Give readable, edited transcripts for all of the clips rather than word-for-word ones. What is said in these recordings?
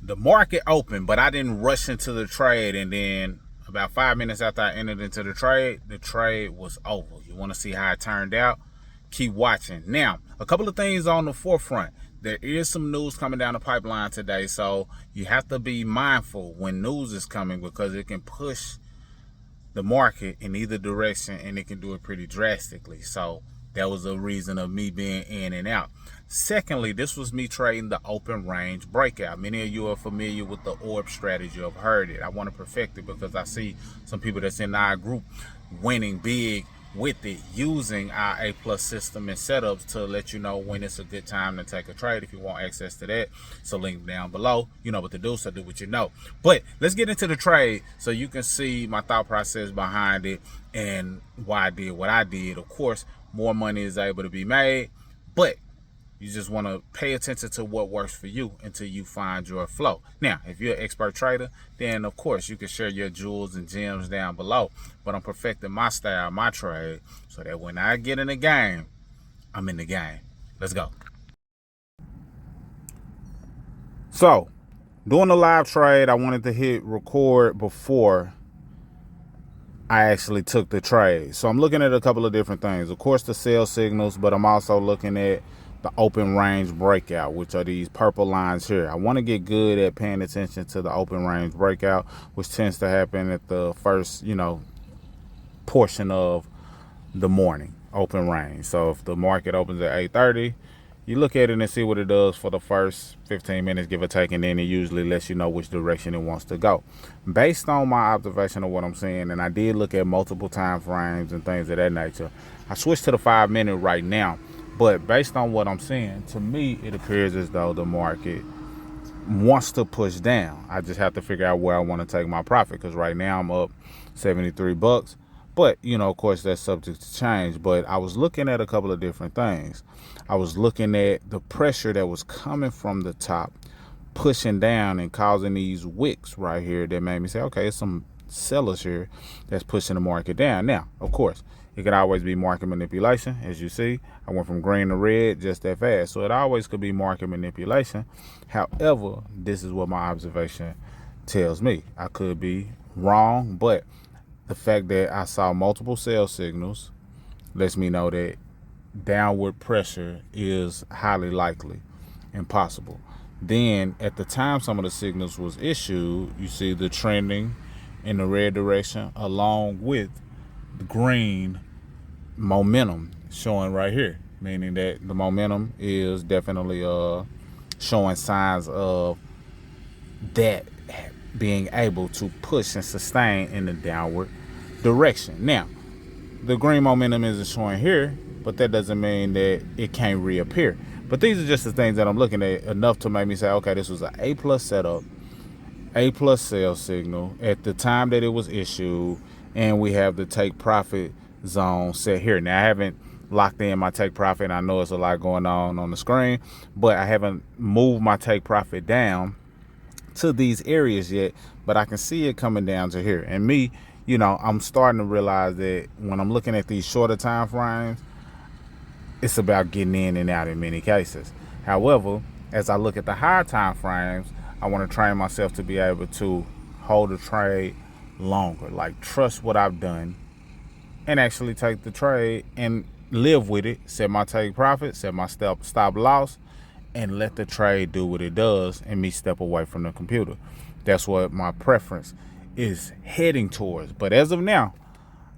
the market opened, but I didn't rush into the trade. And then about 5 minutes after I entered into the trade was over. You want to see how it turned out? Keep watching. Now, a couple of things on the forefront. There is some news coming down the pipeline today, so you have to be mindful when news is coming, because it can push the market in either direction, and it can do it pretty drastically. So that was a reason of me being in and out. Secondly, this was me trading the open range breakout. Many of you are familiar with the orb strategy. I've heard it. I want to perfect it because I see some people that's in our group winning big with it, using our A+ system and setups to let you know when it's a good time to take a trade. If you want access to that, so link down below. You know what to do, so do what you know. But let's get into the trade so you can see my thought process behind it and why I did what I did. Of course, more money is able to be made, but you just want to pay attention to what works for you until you find your flow. Now, if you're an expert trader, then of course you can share your jewels and gems down below. But I'm perfecting my style, my trade, so that when I get in the game, I'm in the game. Let's go. So, doing the live trade, I wanted to hit record before I actually took the trade. So I'm looking at a couple of different things. Of course, the sell signals, but I'm also looking at the open range breakout, which are these purple lines here. I want to get good at paying attention to the open range breakout, which tends to happen at the first, portion of the morning, open range. So if the market opens at 8:30, you look at it and see what it does for the first 15 minutes, give or take, and then it usually lets you know which direction it wants to go. Based on my observation of what I'm seeing, and I did look at multiple time frames and things of that nature, I switched to the 5-minute right now. But based on what I'm seeing, to me, it appears as though the market wants to push down. I just have to figure out where I want to take my profit, because right now I'm up 73 bucks. But, of course, that's subject to change. But I was looking at a couple of different things. I was looking at the pressure that was coming from the top, pushing down and causing these wicks right here that made me say, okay, it's some sellers here that's pushing the market down. Now, of course, it could always be market manipulation. As you see, I went from green to red just that fast. So it always could be market manipulation. However, this is what my observation tells me. I could be wrong, but the fact that I saw multiple sell signals lets me know that downward pressure is highly likely and possible. Then at the time some of the signals was issued, you see the trending in the red direction along with the green momentum showing right here, meaning that the momentum is definitely showing signs of that being able to push and sustain in the downward direction. Now, the green momentum isn't showing here, but that doesn't mean that it can't reappear. But these are just the things that I'm looking at, enough to make me say, okay, this was an A+ setup, A+ sell signal at the time that it was issued, and we have the take profit zone set here. Now, I haven't locked in my take profit. I know it's a lot going on the screen, but I haven't moved my take profit down to these areas yet, but I can see it coming down to here. And me, I'm starting to realize that when I'm looking at these shorter time frames, it's about getting in and out in many cases. However, as I look at the higher time frames, I want to train myself to be able to hold a trade longer, like trust what I've done and actually take the trade and live with it, set my take profit, set my stop loss, and let the trade do what it does and me step away from the computer. That's what my preference is heading towards. But as of now,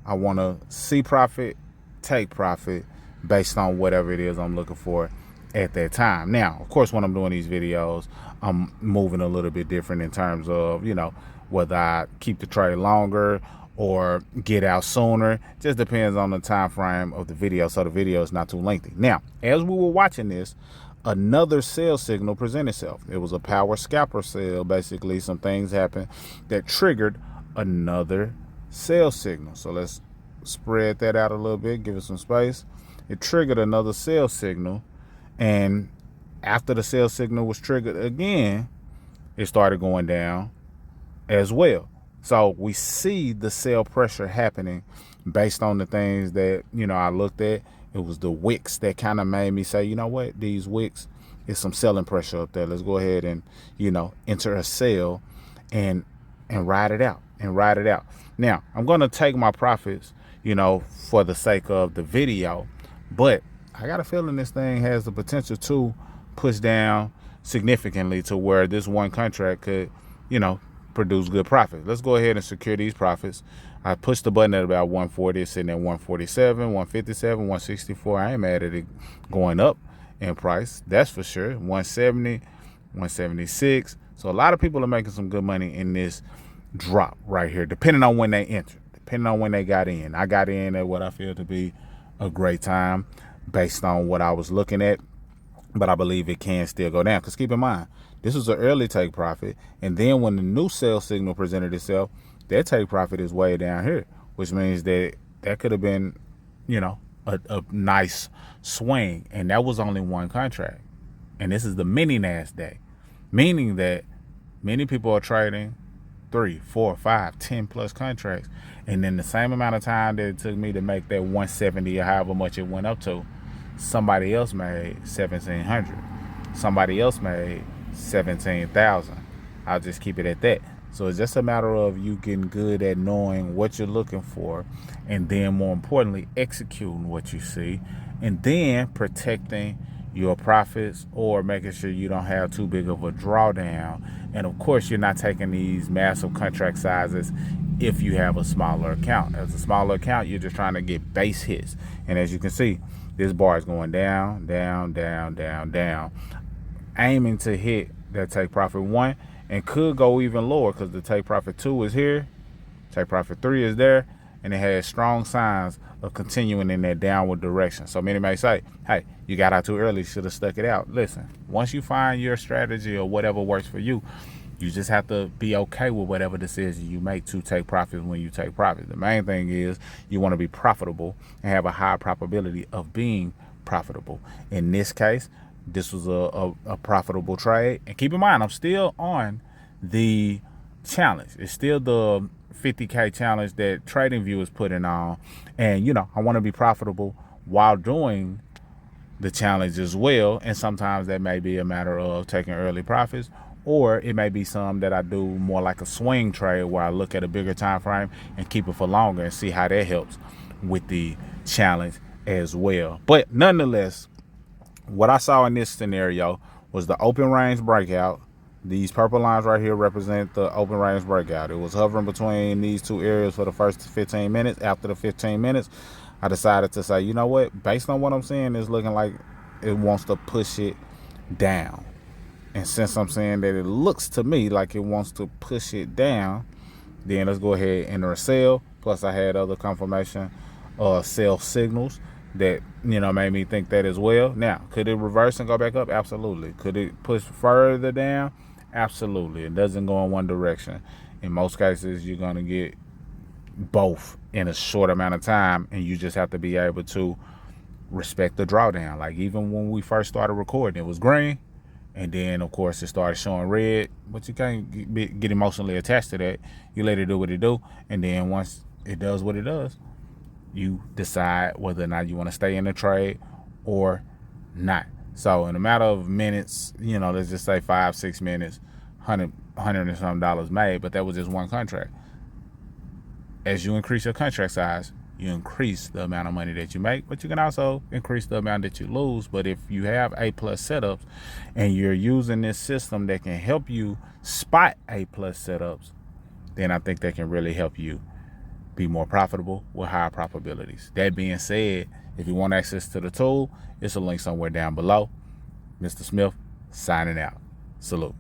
I want to see profit, take profit based on whatever it is I'm looking for at that time. Now, of course, when I'm doing these videos, I'm moving a little bit different in terms of, whether I keep the trade longer or get out sooner. Just depends on the time frame of the video, so the video is not too lengthy. Now, as we were watching this, another sell signal presented itself. It was a power scalper sell. Basically, some things happened that triggered another sell signal. So let's spread that out a little bit, give it some space. It triggered another sell signal, and after the sell signal was triggered again, it started going down as well. So we see the sell pressure happening based on the things that, I looked at. It was the wicks that kind of made me say, you know what, these wicks is some selling pressure up there. Let's go ahead and, enter a sell and ride it out Now, I'm going to take my profits, for the sake of the video, but I got a feeling this thing has the potential to push down significantly to where this one contract could, produce good profit. Let's go ahead and secure these profits. I pushed the button at about 140, it's sitting at 147, 157, 164. I ain't mad at it going up in price, that's for sure. 170, 176. So a lot of people are making some good money in this drop right here, depending on when they entered, depending on when they got in. I got in at what I feel to be a great time based on what I was looking at, but I believe it can still go down, because keep in mind, this was an early take profit, and then when the new sell signal presented itself, that take profit is way down here, which means that could have been, a nice swing, and that was only one contract. And this is the mini NASDAQ, meaning that many people are trading 3, 4, 5, 10 plus contracts, and in the same amount of time that it took me to make that 170 or however much it went up to, somebody else made 1,700, somebody else made 17,000. I'll just keep it at that. So it's just a matter of you getting good at knowing what you're looking for, and then more importantly, executing what you see, and then protecting your profits or making sure you don't have too big of a drawdown. And of course, you're not taking these massive contract sizes if you have a smaller account. As a smaller account, you're just trying to get base hits. And as you can see, this bar is going down, down, down, down, down, aiming to hit that take profit 1, and could go even lower because the take profit 2 is here, take profit 3 is there, and it has strong signs of continuing in that downward direction. So many may say, hey, you got out too early, should have stuck it out. Listen, once you find your strategy or whatever works for you, you just have to be okay with whatever decision you make to take profits when you take profits. The main thing is you want to be profitable and have a high probability of being profitable. In this case, this was a profitable trade. And keep in mind, I'm still on the challenge. It's still the 50K challenge that TradingView is putting on. And, I want to be profitable while doing the challenge as well. And sometimes that may be a matter of taking early profits, or it may be some that I do more like a swing trade where I look at a bigger time frame and keep it for longer and see how that helps with the challenge as well. But nonetheless, what I saw in this scenario was the open range breakout. These purple lines right here represent the open range breakout. It was hovering between these two areas for the first 15 minutes. After the 15 minutes, I decided to say, you know what? Based on what I'm seeing, it's looking like it wants to push it down. And since I'm saying that it looks to me like it wants to push it down, then let's go ahead and enter a sell. Plus, I had other confirmation sell signals that, made me think that as well. Now, could it reverse and go back up? Absolutely. Could it push further down? Absolutely. It doesn't go in one direction. In most cases, you're going to get both in a short amount of time, and you just have to be able to respect the drawdown. Like even when we first started recording, it was green, and then of course it started showing red, but you can't get emotionally attached to that. You let it do what it do, and then once it does what it does, you decide whether or not you want to stay in the trade or not. So in a matter of minutes, let's just say 5-6 minutes, $100 and some dollars made, but that was just one contract. As you increase your contract size, you increase the amount of money that you make, but you can also increase the amount that you lose. But if you have A+ setups and you're using this system that can help you spot A+ setups, then I think that can really help you be more profitable with higher probabilities. That being said, if you want access to the tool, it's a link somewhere down below. Mr. Smith signing out. Salute.